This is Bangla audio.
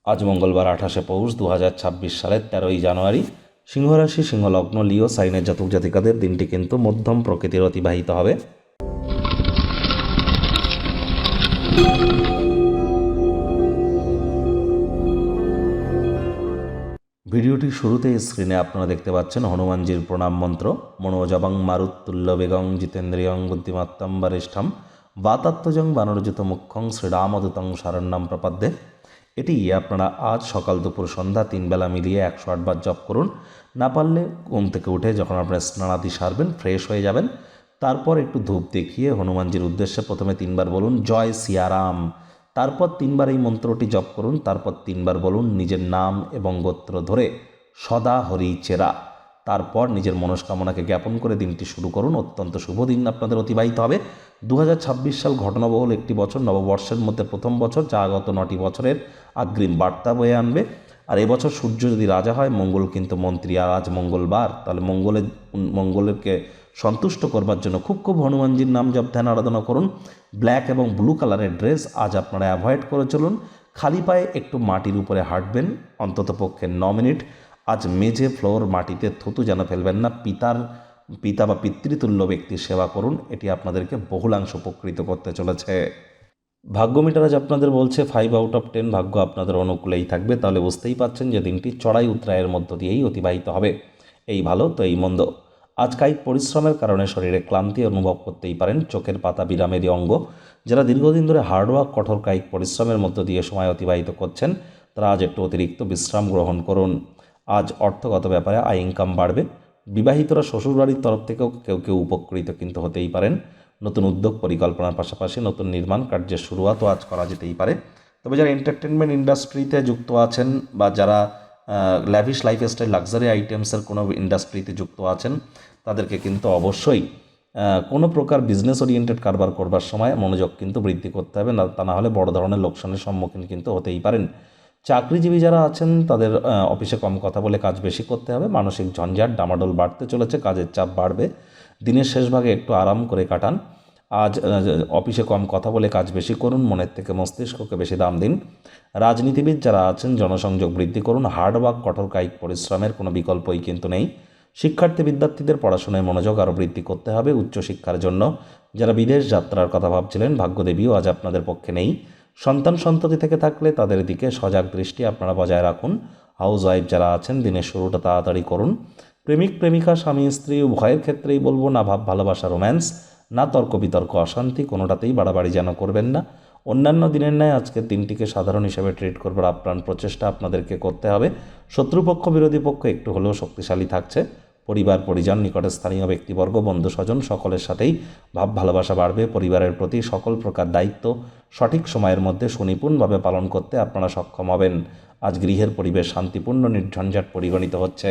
আজ মঙ্গলবার 28শে পৌষ 2026 সালের 13ই জানুয়ারি। সিংহরাশি, সিংহলগ্ন, লিও সাইনের জাতক জাতিকাদের দিনটি কিন্তু মধ্যম প্রকৃতির অতিবাহিত হবে। ভিডিওটি শুরুতে স্ক্রিনে আপনারা দেখতে পাচ্ছেন হনুমানজির প্রণাম মন্ত্র। মনোজবং মারুত্তুল্য বেগং জিতেন্দ্রিয়ং বুদ্ধিমত্তম বরিষ্ঠম বাতাত্মজং বানরজিত মুখ্যং শ্রীরামদূতং শরণ্যম প্রপদ্যে। এটি আপনারা আজ সকাল দুপুর সন্ধ্যা 3 বেলা মিলিয়ে 108 বার জপ করুন। না পারলে ঘুম থেকে উঠে যখন আপনারা স্নানাদি সারবেন, ফ্রেশ হয়ে যাবেন, তারপর একটু ধূপ দেখিয়ে হনুমানজির উদ্দেশ্যে প্রথমে 3 বার বলুন জয় সিয়ারাম। তারপর 3 বার এই মন্ত্রটি জপ করুন। তারপর 3 বার বলুন নিজের নাম এবং গোত্র ধরে সদা হরি চেরা। তারপর নিজের মনস্কামনাকে জ্ঞাপন করে দিনটি শুরু করুন। অত্যন্ত শুভ দিন আপনাদের অতিবাহিত হবে। 2026 সাল ঘটনাবহুল একটি বছর, নববর্ষের মধ্যে প্রথম বছর, যা গত 9টি বছরের অগ্রিম বার্তা বয়ে আনবে। আর এবছর সূর্য যদি রাজা হয়, মঙ্গল কিন্তু মন্ত্রী। আর আজ মঙ্গলবার, তাহলে মঙ্গলেরকে সন্তুষ্ট করবার জন্য খুব হনুমানজির নাম জপ ধ্যান আরাধনা করুন। ব্ল্যাক এবং ব্লু কালারের ড্রেস আজ আপনারা অ্যাভয়েড করে চলুন। খালি পায়ে একটু মাটির উপরে হাঁটবেন অন্তত পক্ষে 9 মিনিট। আজ মেঝে, ফ্লোর, মাটিতে থুতু যেন ফেলবেন না। পিতা বা পিতৃতুল্য ব্যক্তির সেবা করুন। এটি আপনাদেরকে বহুলাংশ উপকৃত করতে চলেছে। ভাগ্য মিটার আজ আপনাদের বলছে 5 আউট অফ 10 ভাগ্য আপনাদের অনুকূলেই থাকবে। তাহলে বুঝতেই পাচ্ছেন যে দিনটি চড়াই উতরায়ের মধ্য দিয়েই অতিবাহিত হবে। এই ভালো তো এই মন্দ। আজ কায়িক পরিশ্রমের কারণে শরীরে ক্লান্তি অনুভব করতেই পারেন। চোখের পাতা বিরামেরই অঙ্গ। যারা দীর্ঘদিন ধরে হার্ডওয়ার্ক, কঠোর কায়িক পরিশ্রমের মধ্য দিয়ে সময় অতিবাহিত করছেন, তারা আজ একটু অতিরিক্ত বিশ্রাম গ্রহণ করুন। আজ অর্থগত ব্যাপারে আয় ইনকাম বাড়বে। বিবাহিতরা শ্বশুরবাড়ির তরফ থেকেও কেউ উপকৃত কিন্তু হতেই পারেন। নতুন উদ্যোগ পরিকল্পনার পাশাপাশি নতুন নির্মাণ কার্যের শুরুয়াতও আজ করা যেতেই পারে। তবে যারা এন্টারটেনমেন্ট ইন্ডাস্ট্রিতে যুক্ত আছেন বা যারা ল্যাভিশ লাইফস্টাইল লাক্সারি আইটেমসের কোনো ইন্ডাস্ট্রিতে যুক্ত আছেন, তাদেরকে কিন্তু অবশ্যই কোনো প্রকার বিজনেস ওরিয়েন্টেড কারবার করবার সময় মনোযোগ কিন্তু বৃদ্ধি করতে হবে, তা না হলে বড় ধরনের লোকসানের সম্মুখীন কিন্তু হতেই পারেন। চাকরিজীবী যারা আছেন, তাদের অফিসে কম কথা বলে কাজ বেশি করতে হবে। মানসিক ঝঞ্ঝাট ডামাডোল বাড়তে চলেছে, কাজের চাপ বাড়বে। দিনের শেষ ভাগে একটু আরাম করে কাটান। আজ অফিসে কম কথা বলে কাজ বেশি করুন। মনের থেকে মস্তিষ্ককে বেশি দাম দিন। রাজনীতিবিদ যারা আছেন, জনসংযোগ বৃদ্ধি করুন। হার্ডওয়ার্ক, কঠোর কায়িক পরিশ্রমের কোনো বিকল্পই কিন্তু নেই। বিদ্যার্থীদের পড়াশোনায় মনোযোগ আরও বৃদ্ধি করতে হবে উচ্চশিক্ষার জন্য। যারা বিদেশ যাত্রার কথা ভাবছিলেন, ভাগ্যদেবীও আজ আপনাদের পক্ষে নেই। সন্ততি থেকে থাকলে তাদের দিকে সজাগ দৃষ্টি আপনারা বজায় রাখুন। হাউস ওয়াইফ যারা আছেন, দিনের শুরুটা তাড়াতাড়ি করুন। প্রেমিকা, স্বামী স্ত্রী উভয়ের ক্ষেত্রেই বলবো, না ভাব ভালোবাসা রোম্যান্স, না তর্ক বিতর্ক অশান্তি, কোনোটাতেই বাড়াবাড়ি যেন করবেন না। অন্যান্য দিনের ন্যায় আজকের দিনটিকে সাধারণ হিসেবে ট্রিট করবার আপ্রাণ প্রচেষ্টা আপনাদেরকে করতে হবে। শত্রুপক্ষ, বিরোধী পক্ষ একটু হলেও শক্তিশালী থাকছে। পরিবার, পরিজন, নিকটের স্থানীয় ব্যক্তিবর্গ, বন্ধু স্বজন সকলের সাথেই ভাব ভালোবাসা বাড়বে। পরিবারের প্রতি সকল প্রকার দায়িত্ব সঠিক সময়ের মধ্যে সুনিপুণভাবে পালন করতে আপনারা সক্ষম হবেন। আজ গৃহের পরিবেশ শান্তিপূর্ণ, নির্ঝঞ্ঝাট পরিগণিত হচ্ছে।